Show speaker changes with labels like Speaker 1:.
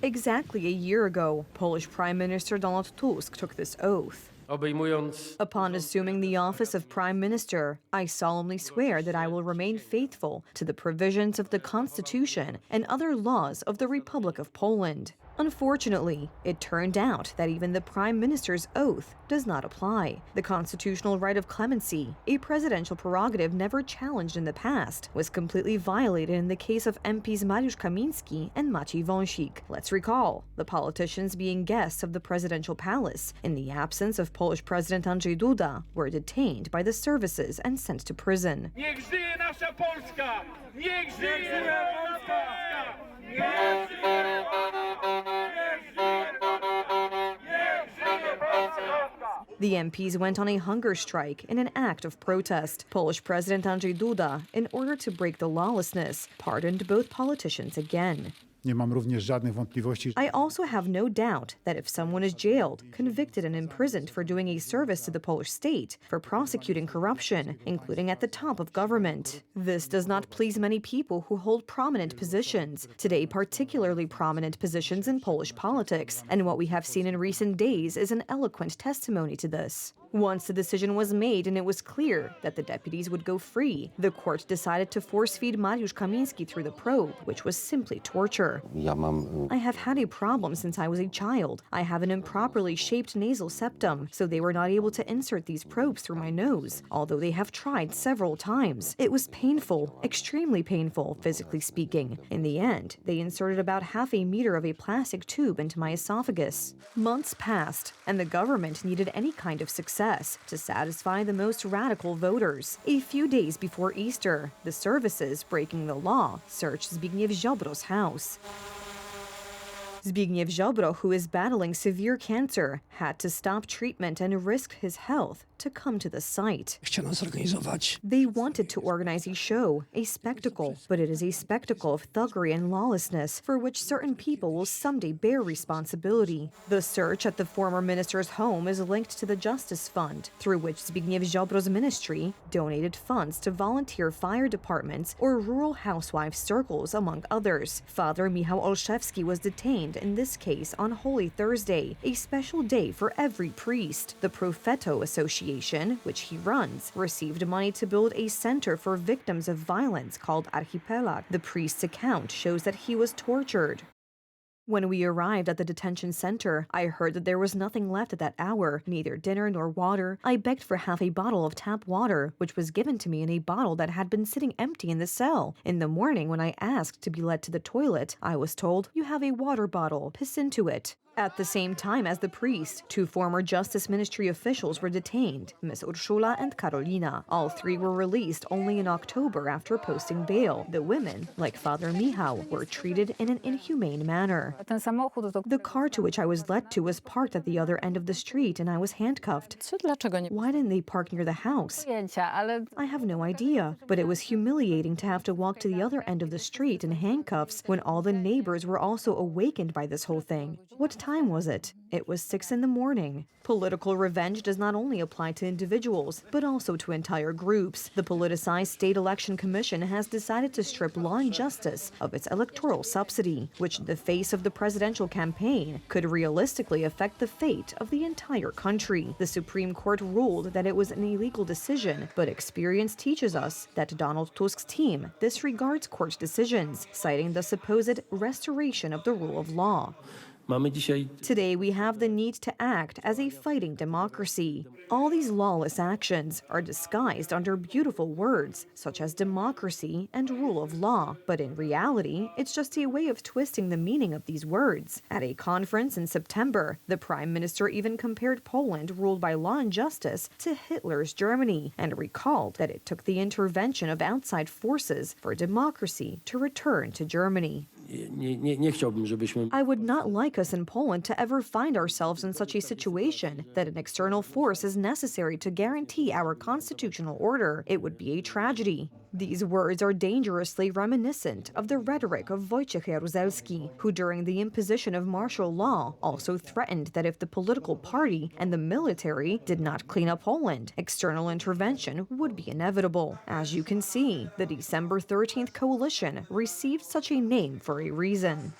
Speaker 1: Exactly a year ago, Polish Prime Minister Donald Tusk took this oath. Upon assuming the office of Prime Minister, I solemnly swear that I will remain faithful to the provisions of the Constitution and other laws of the Republic of Poland. Unfortunately, it turned out that even the Prime Minister's oath does not apply. The constitutional right of clemency, a presidential prerogative never challenged in the past, was completely violated in the case of MPs Mariusz Kamiński and Maciej Wąsik. Let's recall, the politicians being guests of the presidential palace, in the absence of Polish President Andrzej Duda, were detained by the services and sent to prison.
Speaker 2: Niech żyje nasza Polska! Niech żyje Polska! Niech żyje
Speaker 1: The MPs went on a hunger strike in an act of protest. Polish President Andrzej Duda, in order to break the lawlessness, pardoned both politicians again.
Speaker 3: Nie mam również żadnych wątpliwości.
Speaker 1: I also have no doubt that if someone is jailed, convicted and imprisoned for doing a service to the Polish state, for prosecuting corruption, including at the top of government, this does not please many people who hold prominent positions, today particularly prominent positions in Polish politics, and what we have seen in recent days is an eloquent testimony to this. Once the decision was made and it was clear that the deputies would go free, the court decided to force-feed Mariusz Kamiński through the probe, which was simply torture. I have had a problem since I was a child. I have an improperly shaped nasal septum, so they were not able to insert these probes through my nose, although they have tried several times. It was painful, extremely painful, physically speaking. In the end, they inserted about half a meter of a plastic tube into my esophagus. Months passed, and the government needed any kind of success to satisfy the most radical voters. A few days before Easter, the services, breaking the law, searched Zbigniew Ziobro's house. Zbigniew Ziobro, who is battling severe cancer, had to stop treatment and risk his health to come to the site. They wanted to organize a show, a spectacle, but it is a spectacle of thuggery and lawlessness for which certain people will someday bear responsibility. The search at the former minister's home is linked to the Justice Fund, through which Zbigniew Ziobro's ministry donated funds to volunteer fire departments or rural housewife circles, among others. Father Michał Olszewski was detained in this case on Holy Thursday, a special day for every priest. The Profeto Association, which he runs, received money to build a center for victims of violence called Archipelag. The priest's account shows that he was tortured. When we arrived at the detention center, I heard that there was nothing left at that hour, neither dinner nor water. I begged for half a bottle of tap water, which was given to me in a bottle that had been sitting empty in the cell. In the morning, when I asked to be led to the toilet, I was told, "You have a water bottle, piss into it." At the same time as the priest, two former Justice Ministry officials were detained, Ms. Urszula and Karolina. All three were released only in October after posting bail. The women, like Father Michał, were treated in an inhumane manner. The car to which I was led to was parked at the other end of the street and I was handcuffed. Why didn't they park near the house? I have no idea, but it was humiliating to have to walk to the other end of the street in handcuffs when all the neighbors were also awakened by this whole thing. What time was it? It was 6 in the morning. Political revenge does not only apply to individuals, but also to entire groups. The politicized State Election Commission has decided to strip Law and Justice of its electoral subsidy, which in the face of the presidential campaign could realistically affect the fate of the entire country. The Supreme Court ruled that it was an illegal decision, but experience teaches us that Donald Tusk's team disregards court decisions, citing the supposed restoration of the rule of law. Today, we have the need to act as a fighting democracy. All these lawless actions are disguised under beautiful words, such as democracy and rule of law. But in reality, it's just a way of twisting the meaning of these words. At a conference in September, the Prime Minister even compared Poland, ruled by law and justice, to Hitler's Germany, and recalled that it took the intervention of outside forces for democracy to return to Germany. I would not like us in Poland to ever find ourselves in such a situation that an external force is necessary to guarantee our constitutional order. It would be a tragedy. These words are dangerously reminiscent of the rhetoric of Wojciech Jaruzelski, who during the imposition of martial law also threatened that if the political party and the military did not clean up Poland, external intervention would be inevitable. As you can see, the December 13th coalition received such a name for a reason.